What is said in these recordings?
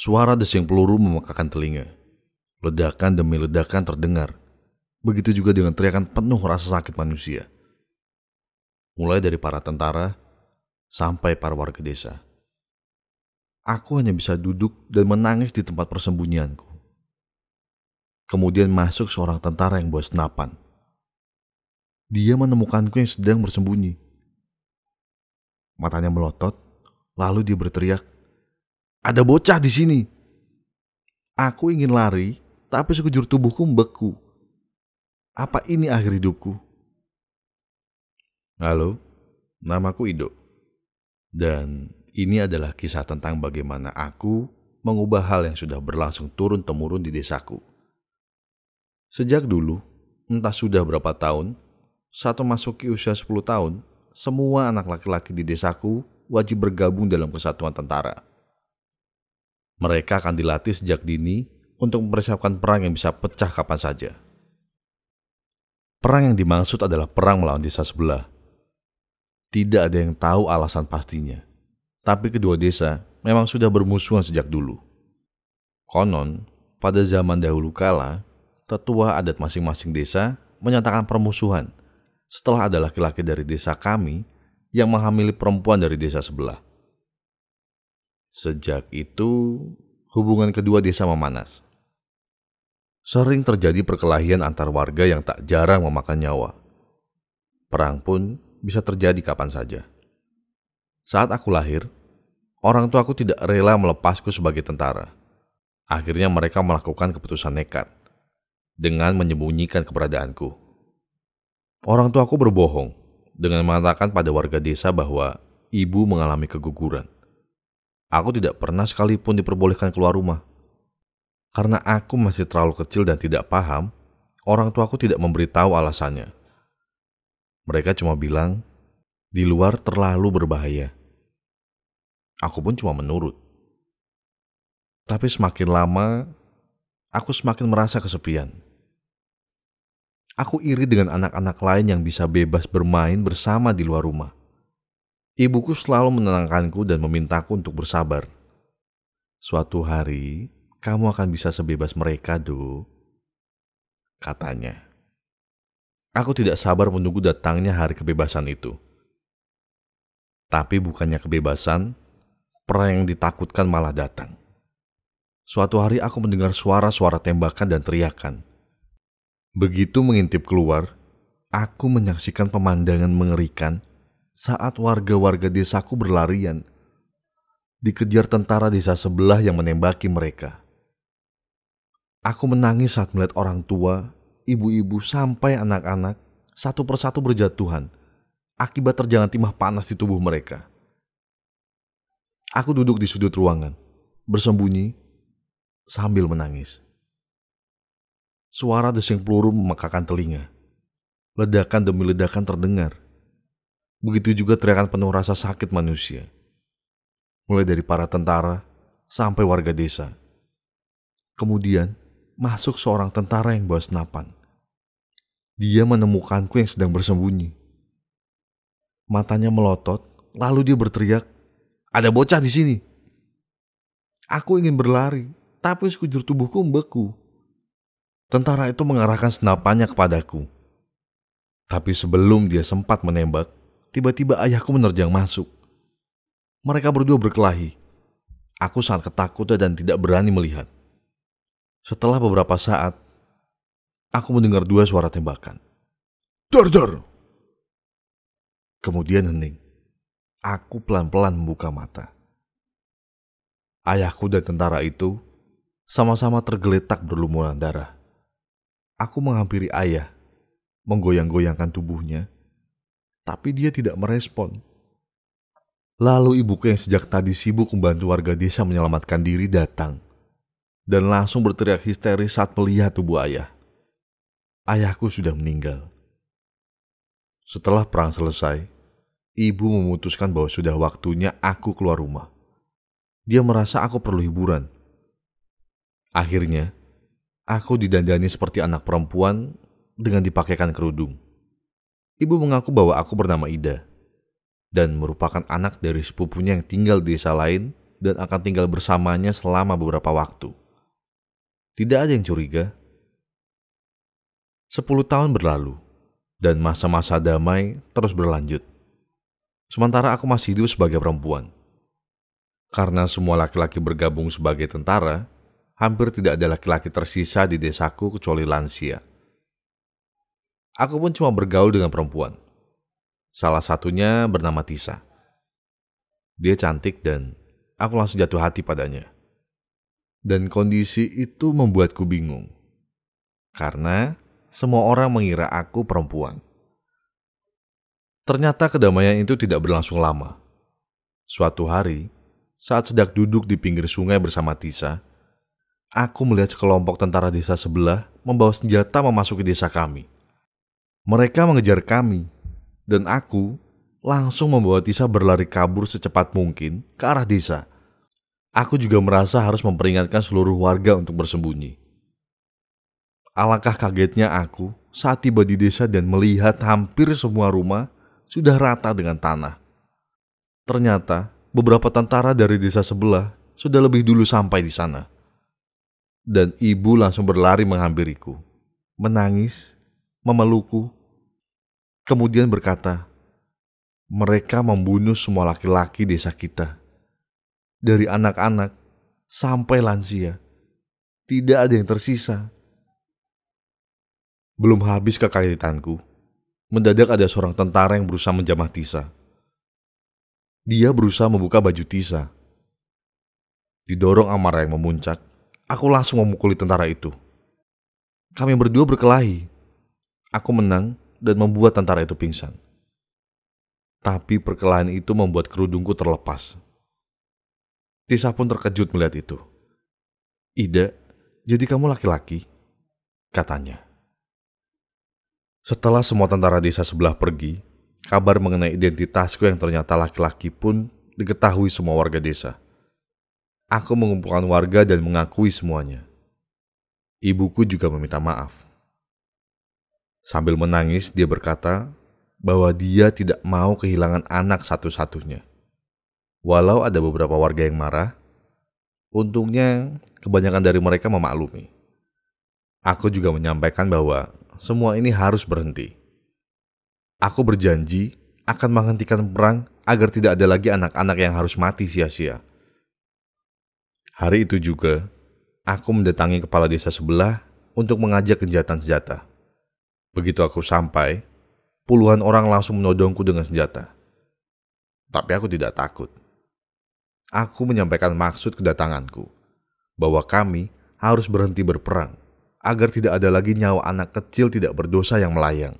Suara desing peluru memekakan telinga. Ledakan demi ledakan terdengar. Begitu juga dengan teriakan penuh rasa sakit manusia. Mulai dari para tentara sampai para warga desa. Aku hanya bisa duduk dan menangis di tempat persembunyianku. Kemudian masuk seorang tentara yang bawa senapan. Dia menemukanku yang sedang bersembunyi. Matanya melotot, lalu dia berteriak, "Ada bocah di sini!" Aku ingin lari, tapi sekujur tubuhku membeku. Apa ini akhir hidupku? Halo, namaku Ido. Dan ini adalah kisah tentang bagaimana aku mengubah hal yang sudah berlangsung turun-temurun di desaku. Sejak dulu, entah sudah berapa tahun, saat memasuki usia 10 tahun, semua anak laki-laki di desaku wajib bergabung dalam kesatuan tentara. Mereka akan dilatih sejak dini untuk mempersiapkan perang yang bisa pecah kapan saja. Perang yang dimaksud adalah perang melawan desa sebelah. Tidak ada yang tahu alasan pastinya, tapi kedua desa memang sudah bermusuhan sejak dulu. Konon, pada zaman dahulu kala, tetua adat masing-masing desa menyatakan permusuhan setelah ada laki-laki dari desa kami yang menghamili perempuan dari desa sebelah. Sejak itu, hubungan kedua desa memanas. Sering terjadi perkelahian antar warga yang tak jarang memakan nyawa. Perang pun bisa terjadi kapan saja. Saat aku lahir, orang tuaku tidak rela melepasku sebagai tentara. Akhirnya mereka melakukan keputusan nekat dengan menyembunyikan keberadaanku. Orang tuaku berbohong dengan mengatakan pada warga desa bahwa ibu mengalami keguguran. Aku tidak pernah sekalipun diperbolehkan keluar rumah. Karena aku masih terlalu kecil dan tidak paham, orang tuaku tidak memberitahu alasannya. Mereka cuma bilang, di luar terlalu berbahaya. Aku pun cuma menurut. Tapi semakin lama, aku semakin merasa kesepian. Aku iri dengan anak-anak lain yang bisa bebas bermain bersama di luar rumah. Ibuku selalu menenangkanku dan memintaku untuk bersabar. Suatu hari, kamu akan bisa sebebas mereka, Do, katanya. Aku tidak sabar menunggu datangnya hari kebebasan itu. Tapi bukannya kebebasan, perang yang ditakutkan malah datang. Suatu hari aku mendengar suara-suara tembakan dan teriakan. Begitu mengintip keluar, aku menyaksikan pemandangan mengerikan saat warga-warga desaku berlarian, dikejar tentara desa sebelah yang menembaki mereka. Aku menangis saat melihat orang tua, ibu-ibu sampai anak-anak satu persatu berjatuhan akibat terjangan timah panas di tubuh mereka. Aku duduk di sudut ruangan, bersembunyi sambil menangis. Suara desing peluru memekakan telinga. Ledakan demi ledakan terdengar. Begitu juga teriakan penuh rasa sakit manusia. Mulai dari para tentara sampai warga desa. Kemudian masuk seorang tentara yang bawa senapan. Dia menemukanku yang sedang bersembunyi. Matanya melotot, lalu dia berteriak, "Ada bocah di sini!" Aku ingin berlari, tapi sekujur tubuhku membeku. Tentara itu mengarahkan senapannya kepadaku. Tapi sebelum dia sempat menembak, tiba-tiba ayahku menerjang masuk. Mereka berdua berkelahi. Aku sangat ketakutan dan tidak berani melihat. Setelah beberapa saat, aku mendengar dua suara tembakan. Dar, dar. Kemudian hening. Aku pelan-pelan membuka mata. Ayahku dan tentara itu sama-sama tergeletak berlumuran darah. Aku menghampiri ayah, menggoyang-goyangkan tubuhnya, tapi dia tidak merespon. Lalu ibuku yang sejak tadi sibuk membantu warga desa menyelamatkan diri datang dan langsung berteriak histeris saat melihat tubuh ayah. Ayahku sudah meninggal. Setelah perang selesai, ibu memutuskan bahwa sudah waktunya aku keluar rumah. Dia merasa aku perlu hiburan. Akhirnya, aku didandani seperti anak perempuan dengan dipakaikan kerudung. Ibu mengaku bahwa aku bernama Ida dan merupakan anak dari sepupunya yang tinggal di desa lain dan akan tinggal bersamanya selama beberapa waktu. Tidak ada yang curiga. 10 tahun berlalu, dan masa-masa damai terus berlanjut. Sementara aku masih hidup sebagai perempuan. Karena semua laki-laki bergabung sebagai tentara, hampir tidak ada laki-laki tersisa di desaku kecuali lansia. Aku pun cuma bergaul dengan perempuan. Salah satunya bernama Tisa. Dia cantik dan aku langsung jatuh hati padanya. Dan kondisi itu membuatku bingung. Karena semua orang mengira aku perempuan. Ternyata kedamaian itu tidak berlangsung lama. Suatu hari, saat sedang duduk di pinggir sungai bersama Tisa, aku melihat sekelompok tentara desa sebelah membawa senjata memasuki desa kami. Mereka mengejar kami, dan aku langsung membawa Tisa berlari kabur secepat mungkin ke arah desa. Aku juga merasa harus memperingatkan seluruh warga untuk bersembunyi. Alangkah kagetnya aku saat tiba di desa dan melihat hampir semua rumah sudah rata dengan tanah. Ternyata beberapa tentara dari desa sebelah sudah lebih dulu sampai di sana. Dan ibu langsung berlari menghampiriku, menangis, memelukku, kemudian berkata, mereka membunuh semua laki-laki desa kita. Dari anak-anak sampai lansia, tidak ada yang tersisa. Belum habis kekagetanku, mendadak ada seorang tentara yang berusaha menjamah Tisa. Dia berusaha membuka baju Tisa. Didorong amarah yang memuncak, aku langsung memukuli tentara itu. Kami berdua berkelahi. Aku menang dan membuat tentara itu pingsan. Tapi perkelahian itu membuat kerudungku terlepas. Tisa pun terkejut melihat itu. Ida, jadi kamu laki-laki? Katanya. Setelah semua tentara desa sebelah pergi, kabar mengenai identitasku yang ternyata laki-laki pun diketahui semua warga desa. Aku mengumpulkan warga dan mengakui semuanya. Ibuku juga meminta maaf. Sambil menangis, dia berkata bahwa dia tidak mau kehilangan anak satu-satunya. Walau ada beberapa warga yang marah, untungnya kebanyakan dari mereka memaklumi. Aku juga menyampaikan bahwa semua ini harus berhenti. Aku berjanji akan menghentikan perang agar tidak ada lagi anak-anak yang harus mati sia-sia. Hari itu juga, aku mendatangi kepala desa sebelah untuk mengajak gencatan senjata. Begitu aku sampai, puluhan orang langsung menodongku dengan senjata. Tapi aku tidak takut. Aku menyampaikan maksud kedatanganku, bahwa kami harus berhenti berperang, agar tidak ada lagi nyawa anak kecil tidak berdosa yang melayang.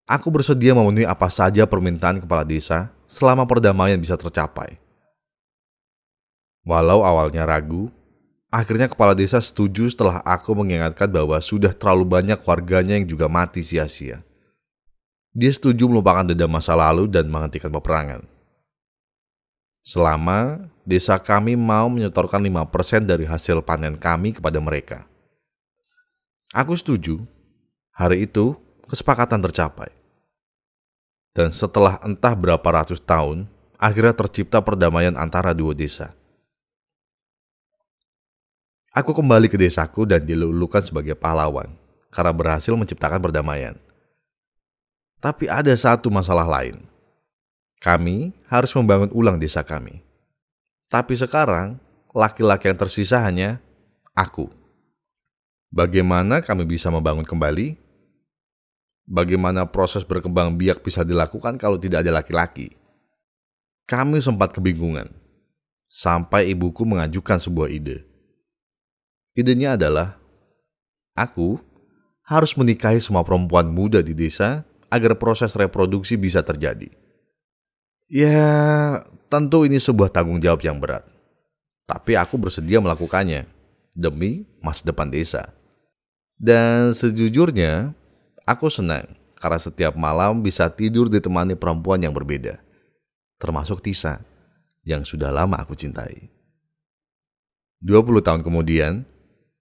Aku bersedia memenuhi apa saja permintaan kepala desa selama perdamaian bisa tercapai. Walau awalnya ragu, akhirnya kepala desa setuju setelah aku mengingatkan bahwa sudah terlalu banyak warganya yang juga mati sia-sia. Dia setuju melupakan dendam masa lalu dan menghentikan peperangan. Selama desa kami mau menyetorkan 5% dari hasil panen kami kepada mereka. Aku setuju. Hari itu kesepakatan tercapai. Dan setelah entah berapa ratus tahun, akhirnya tercipta perdamaian antara dua desa. Aku kembali ke desaku dan dilulukan sebagai pahlawan karena berhasil menciptakan perdamaian. Tapi ada satu masalah lain. Kami harus membangun ulang desa kami. Tapi sekarang, laki-laki yang tersisa hanya aku. Bagaimana kami bisa membangun kembali? Bagaimana proses berkembang biak bisa dilakukan kalau tidak ada laki-laki? Kami sempat kebingungan, sampai ibuku mengajukan sebuah ide. Idenya adalah, aku harus menikahi semua perempuan muda di desa agar proses reproduksi bisa terjadi. Ya, tentu ini sebuah tanggung jawab yang berat. Tapi aku bersedia melakukannya demi masa depan desa. Dan sejujurnya, aku senang karena setiap malam bisa tidur ditemani perempuan yang berbeda. Termasuk Tisa, yang sudah lama aku cintai. 20 tahun kemudian,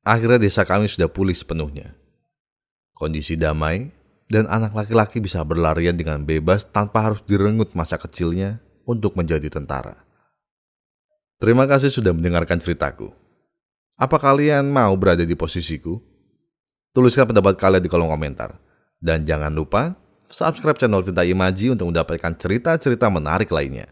akhirnya desa kami sudah pulih sepenuhnya. Kondisi damai, dan anak laki-laki bisa berlarian dengan bebas tanpa harus direnggut masa kecilnya untuk menjadi tentara. Terima kasih sudah mendengarkan ceritaku. Apa kalian mau berada di posisiku? Tuliskan pendapat kalian di kolom komentar. Dan jangan lupa subscribe channel Tinta Imaji untuk mendapatkan cerita-cerita menarik lainnya.